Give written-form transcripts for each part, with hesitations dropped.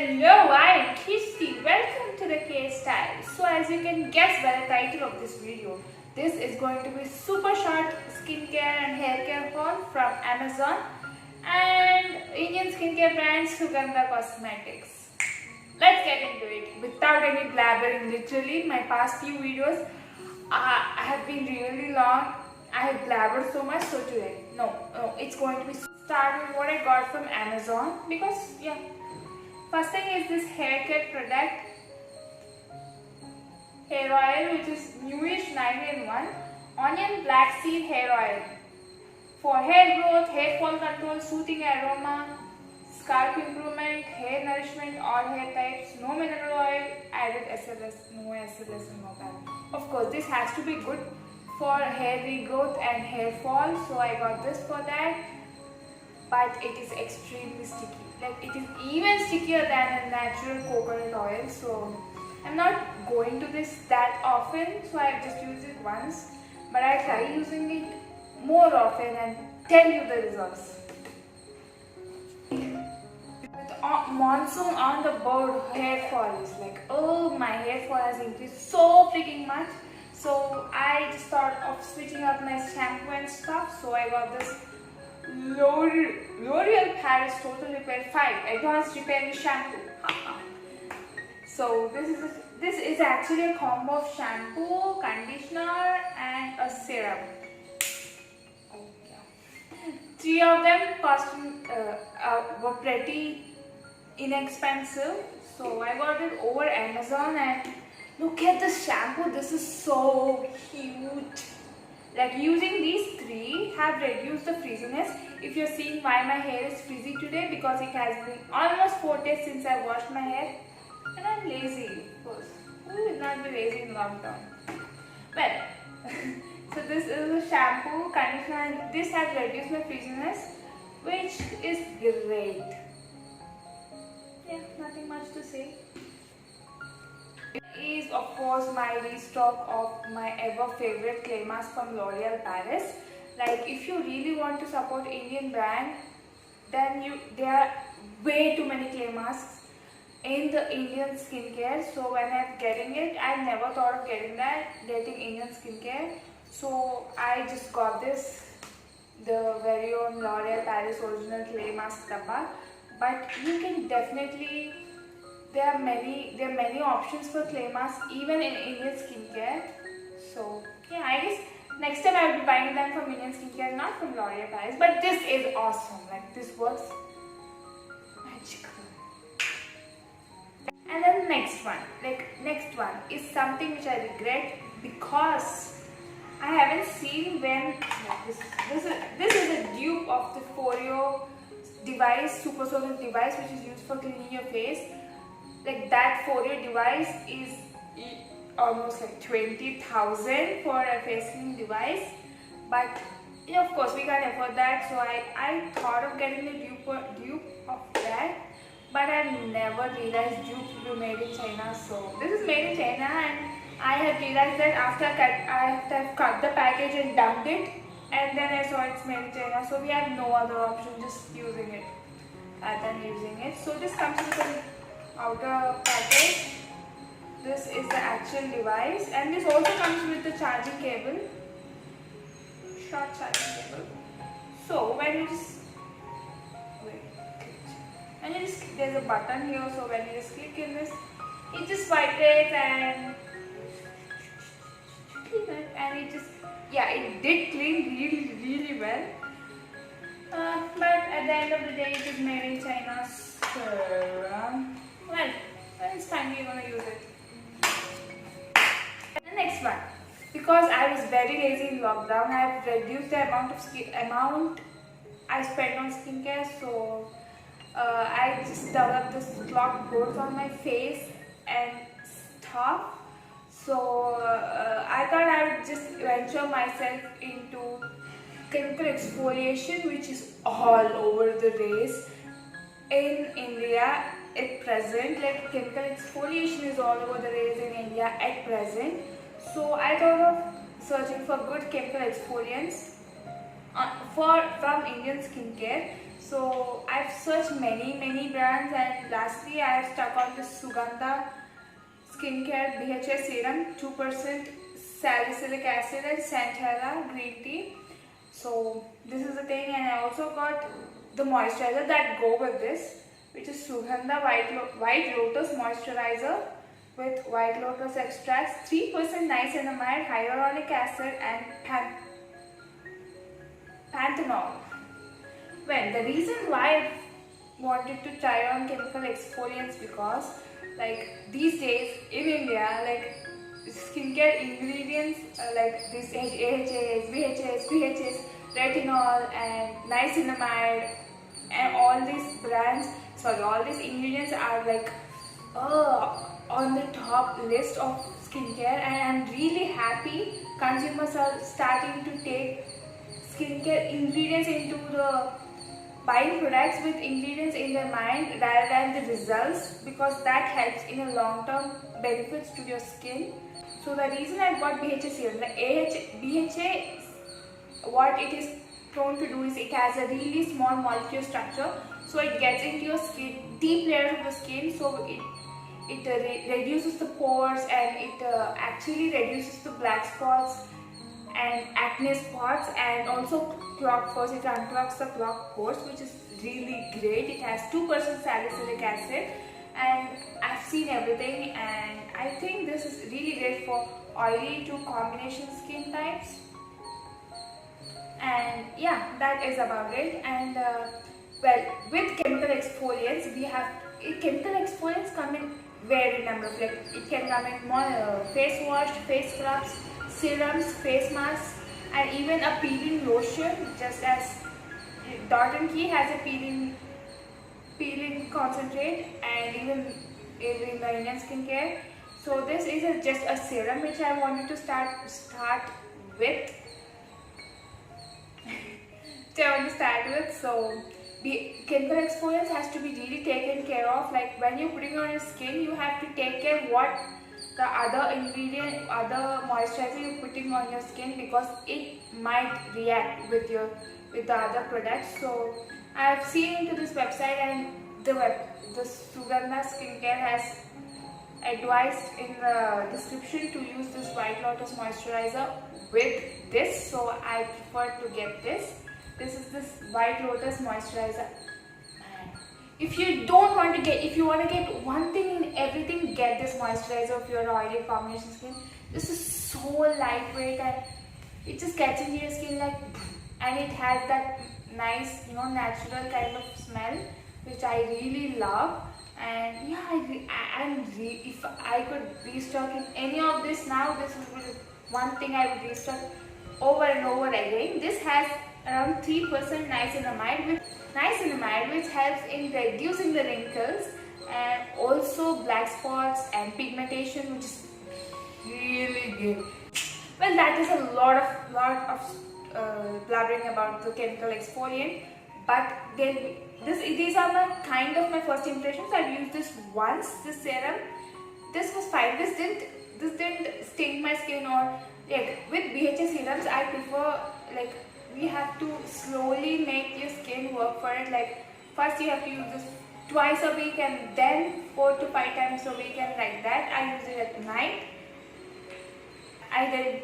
Hello, I am Kishti. Welcome to the K Style. So as you can guess by the title of this video, this is going to be super short skincare and hair care haul from Amazon and Indian skincare brand Sugandha Cosmetics. Let's get into it without any blabbering. Literally, my past few videos have been really long. I have blabbered so much, so today, no, it's going to be start with what I got from Amazon because first thing is this hair care product, hair oil, which is newish 9-in-1 onion black seed hair oil for hair growth, hair fall control, soothing aroma, scalp improvement, hair nourishment, all hair types, no mineral oil, added SLS, no SLS and no that. Of course, this has to be good for hair regrowth and hair fall, so I got this for that. But it is extremely sticky. Like it is even stickier than a natural coconut oil. So I'm not going to this that often. So I've just used it once. But I try using it more often and tell you the results. With monsoon on the board, hair fall is like, oh, my hair fall has increased so freaking much. So I just thought of switching up my shampoo and stuff. So I got this L'Oreal Paris Total Repair 5 Advanced Repairing Shampoo. So this is actually a combo of shampoo, conditioner and a serum. Oh, yeah. Three of them were pretty inexpensive. So I got it over Amazon and look at the shampoo. This is so huge. Like using these three have reduced the frizziness. If you're seeing why my hair is frizzy today, because it has been almost 4 days since I washed my hair and I'm lazy, of course. Who will not be lazy in lockdown? Well, so this is a shampoo, conditioner and this has reduced my frizziness, which is great. Yeah, nothing much to say. Is of course my restock of my ever favorite clay mask from L'Oreal Paris. Like if you really want to support Indian brand, then there are way too many clay masks in the Indian skincare. So when I'm getting it, I never thought of getting Indian skincare. So I just got this, the very own L'Oreal Paris original clay mask dabba. But you can definitely, there are many options for clay masks even in Indian skincare. So yeah, I guess next time I will be buying them from Indian skincare, not from L'Oreal Paris. But this is awesome. Like this works magical. And then next one is something which I regret because I haven't seen when this is a dupe of the Foreo device, supersonic device, which is used for cleaning your face. Like that Foreo device is almost like 20,000 for a face cleaning device, but of course we can't afford that. So I thought of getting the dupe of that, but I never realized dupes were made in China. So this is made in China, and I have realized that after I cut the package and dumped it, and then I saw it's made in China. So we have no other option, just using it than using it. So this comes with an outer package. This is the actual device, and this also comes with the charging cable, short charging cable. So when you just there's a button here, so when you just click in this, it just vibrates and it just, yeah, it did clean really well. But at the end of the day, it is made in China, so well, it's fine, we're gonna use it. And the next one, because I was very lazy in lockdown, I have reduced the amount I spend on skincare. So I just developed this clogged pores on my face and stuff. So I thought I would just venture myself into chemical exfoliation, which is all over the race in India at present. Like chemical exfoliation is all over the race in India at present. So I thought of searching for good chemical exfoliants from Indian skincare. So I've searched many brands, and lastly I have stuck on this Sugandha skincare BHA serum, 2% salicylic acid and Centella green tea. So this is the thing, and I also got the moisturizer that go with this, which is Sugandha White Lotus moisturizer with white lotus extracts, 3% niacinamide, hyaluronic acid and panthenol. Well, the reason why I wanted to try on chemical exfoliants, because like these days in India, like skincare ingredients like this AHAs, BHAs, PHAs, retinol and niacinamide and all these brands, all these ingredients are like on the top list of skincare, and I'm really happy consumers are starting to take skincare ingredients into the buying products with ingredients in their mind rather than the results, because that helps in a long term benefits to your skin. So the reason I got BHA serum, the BHA, what it is prone to do is it has a really small molecule structure, so it gets into your skin, deep layers of the skin, so it reduces the pores, and it actually reduces the black spots and acne spots, and also clogged pores. It unclogs the clogged pores, which is really great. It has 2% salicylic acid, and I've seen everything, and I think this is really great for oily to combination skin types. And yeah, that is about it. And well, with chemical exfoliants, we have chemical exfoliants come in varied number of, like it can come in more face wash, face scrubs, serums, face masks, and even a peeling lotion, just as Dot & Key has a peeling concentrate, and even in the Indian skincare. So this is just a serum which I wanted to start with. So the chemical exfoliants has to be really taken care of. Like when you're putting on your skin, you have to take care what the other ingredient, other moisturizer you're putting on your skin, because it might react with the other products. So I have seen into this website, and the Sugandha Skincare has advised in the description to use this White Lotus moisturizer with this, so I prefer to get this. This is this White Lotus moisturizer. If you don't want to get, if you want to get one thing in everything, get this moisturizer if you're oily combination skin. This is so lightweight, and it just gets into your skin like, and it has that nice, natural kind of smell, which I really love. And yeah, if I could restock in any of this now, this would be one thing I would restock over and over again. This has around 3% niacinamide, which helps in reducing the wrinkles and also black spots and pigmentation, which is really good. Well, that is a lot of blabbering about the chemical exfoliant, but these are my first impressions. I've used this once, this serum. This was fine. This didn't sting my skin, or like with BHA serums, I prefer, like, we have to slowly make your skin work for it. Like first you have to use this twice a week, and then 4 to 5 times a week, and like that. I use it at night.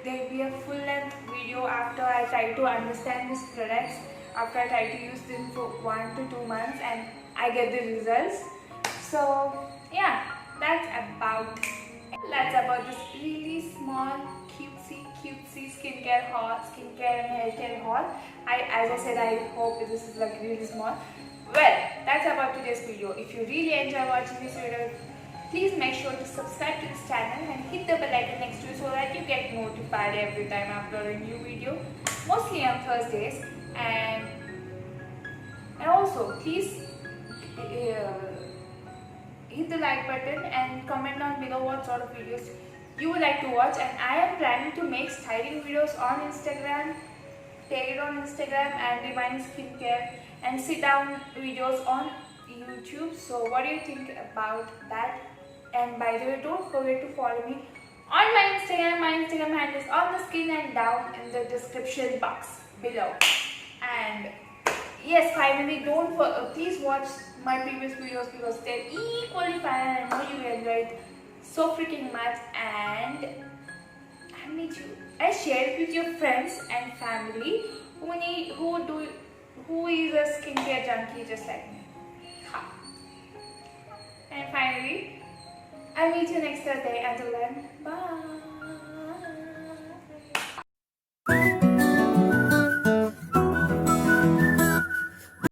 There'll be a full length video after I try to understand these products, after I try to use them for 1 to 2 months, and I get the results. So yeah, that's about this really small cutesy skincare and haircare haul. As I said, I hope this is like really small. Well, that's about today's video. If you really enjoy watching this video, please make sure to subscribe to this channel and hit the bell icon next to it, so that you get notified every time I upload a new video, mostly on Thursdays. And also please hit the like button and comment down below what sort of videos you would like to watch. And I am planning to make styling videos on Instagram, take it on Instagram, and Divine Skincare and sit down videos on YouTube. So what do you think about that? And by the way, don't forget to follow me on my Instagram. My Instagram handle is on the screen and down in the description box below. And yes, finally, don't please watch my previous videos because they're equally fun and I know you enjoy it so freaking much. And I need you. I share it with your friends and family who is a skincare junkie just like me. Ha. And finally, I'll meet you next Thursday. Until then, bye.